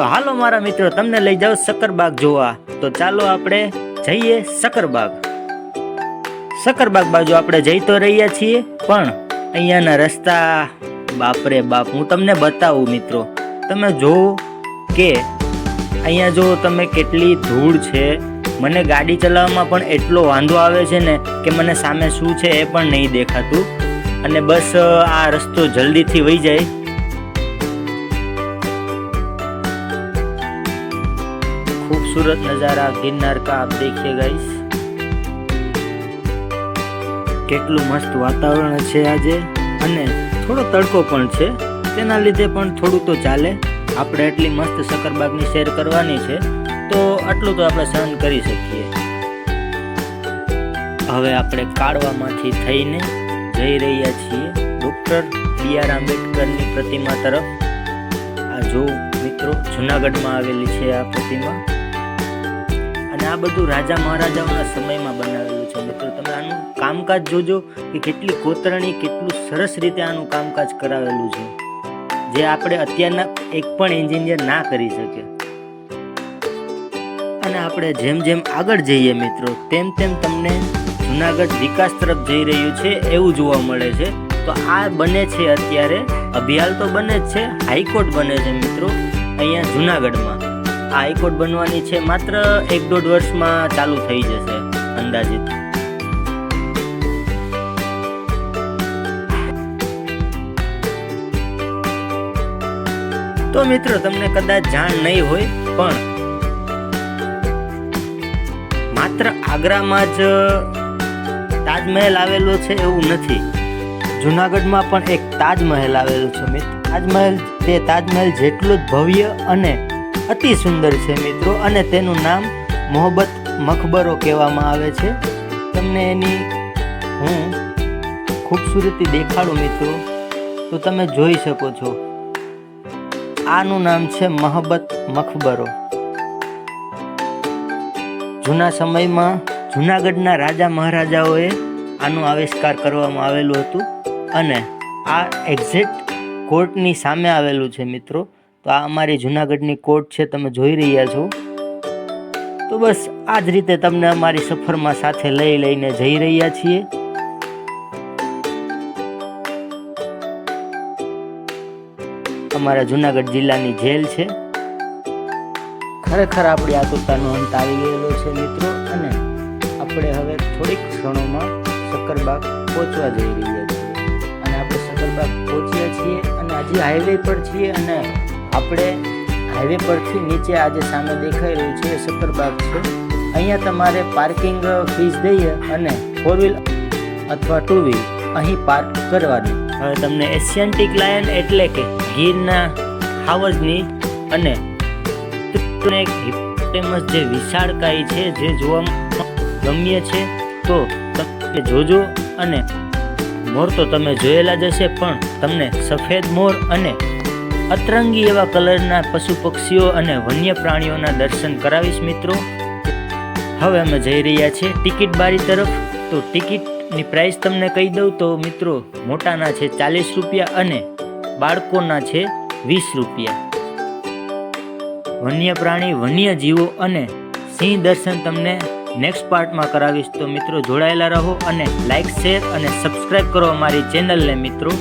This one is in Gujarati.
તો હાલો મારા મિત્રો, તમને લઈ જાઉં શક્કરબાગ જોવા. તો ચાલો આપણે જઈએ શક્કરબાગ. શક્કરબાગ બાજુ આપણે જઈ તો રહ્યા છીએ, પણ અહીંયાના રસ્તા બાપરે બાપ, હું તમને બતાવું મિત્રો. તમે જોવો કે અહીંયા જો તમે કેટલી ધૂળ છે. મને ગાડી ચલાવવામાં પણ એટલો વાંધો આવે છે ને કે મને સામે શું છે એ પણ નહીં દેખાતું, અને બસ આ રસ્તો જલ્દીથી વહી જાય. खूबसूरत नज़ारा गिरनार का आप देखिए गाइस. કેટલું મસ્ત વાતાવરણ છે આજે, અને થોડો તડકો પણ છે, તેના લીધે પણ થોડું તો ચાલે. આપણે એટલી મસ્ત શક્કરબાગની સૈર કરવાની છે તો આટલું તો આપણે સહન કરી શકીએ. હવે આપણે કાળવામાંથી થઈને જઈ રહ્યા છીએ ડૉક્ટર બી.આર. આંબેડકરની પ્રતિમા તરફ. આ જો મિત્રો, જૂનાગઢમાં આવેલી છે આ પ્રતિમા, અને આ બધું રાજા મહારાજાઓના સમયમાં બનાવેલું છે મિત્રો. તમે આનું કામકાજ જોજો કે કેટલી કોતરણી, કેટલું સરસ રીતે આનું કામકાજ કરાવેલું છે, જે આપણે અત્યારના એક પણ એન્જિનિયર ના કરી શકે. અને આપણે જેમ જેમ આગળ જઈએ મિત્રો, તેમ તેમ તમને જૂનાગઢ વિકાસ તરફ જઈ રહ્યું છે એવું જોવા મળે છે. તો આ બને છે અત્યારે, અભિયાલ તો બને જ છે, હાઈકોર્ટ બને છે મિત્રો અહીંયા જૂનાગઢમાં. આ હાઈકોર્ટ બનવાની છે, માત્ર 1-1.5 વર્ષમાં ચાલુ થઈ જશે અંદાજિત. તો મિત્રો, તમને કદાચ જાણ નહીં હોય, પણ માત્ર આગ્રામાં જ તાજમહેલ આવેલો છે એવું નથી. જૂનાગઢમાં પણ એક તાજમહેલ આવેલો છે મિત્રો. તે તાજમહેલ જેટલો જ ભવ્ય અને અતિ સુંદર છે મિત્રો, અને તેનું નામ મોહબ્બત મકબરો કહેવામાં આવે છે. તમને એની હું ખૂબસૂરતી દેખાડું મિત્રો, તો તમે જોઈ શકો છો. આનું નામ છે મોહબ્બત મકબરો. જૂના સમયમાં જૂનાગઢના રાજા મહારાજાઓએ આનું આવિષ્કાર કરવામાં આવેલું હતું, અને આ એક્ઝેક્ટ કોર્ટની સામે આવેલું છે મિત્રો. તો આ અમારી જૂનાગઢની કોર્ટ છે, તમે જોઈ રહ્યા છો. તો બસ આ જ રીતે તમને અમારી સફરમાં સાથે લઈને જઈ રહ્યા છીએ. અમારા જૂનાગઢ જિલ્લાની જેલ છે. ખરેખર આપણી આતુરતાનો અંત આવી ગયેલો છે મિત્રો, અને આપણે હવે થોડીક ક્ષણોમાં શક્કરબાગ પહોંચવા જઈ રહ્યા છીએ. અને આપણે શક્કરબાગ પહોંચ્યા છીએ, અને હજી હાઈવે પર છીએ, અને આપણે હાઈવે પરથી નીચે આજે સામે દેખાઈ રહ્યું છે એ શક્કરબાગ છે. અહીંયા તમારે પાર્કિંગ ફીસ દઈએ અને 4 વ્હીલ અથવા 2 વ્હીલ અહીં પાર્ક કરવાની. હવે તમને એશિયાન્ટિક લાયન એટલે કે ગીરના હાવજની અને હિપોપોટેમસ જે વિશાળકાય છે, જે જોવામાં ગમ્ય છે, તો તમે જોજો. અને મોર તો તમે જોયેલા જ હશે, પણ તમને સફેદ મોર અને અતરંગી એવા કલરના પશુ પક્ષીઓ અને વન્ય પ્રાણીઓના દર્શન કરાવીશ મિત્રો. હવે અમે જઈ રહ્યા છીએ ટિકિટ બારી તરફ. તો ટિકિટની પ્રાઇસ તમને કહી દઉં તો મિત્રો, મોટાના છે 40 રૂપિયા અને બાળકોના છે 20 રૂપિયા. વન્ય પ્રાણી, વન્ય જીવો અને સિંહ દર્શન તમને નેક્સ્ટ પાર્ટમાં કરાવીશ. તો મિત્રો જોડાયેલા રહો, અને લાઈક, શેર અને સબસ્ક્રાઈબ કરો અમારી ચેનલને મિત્રો.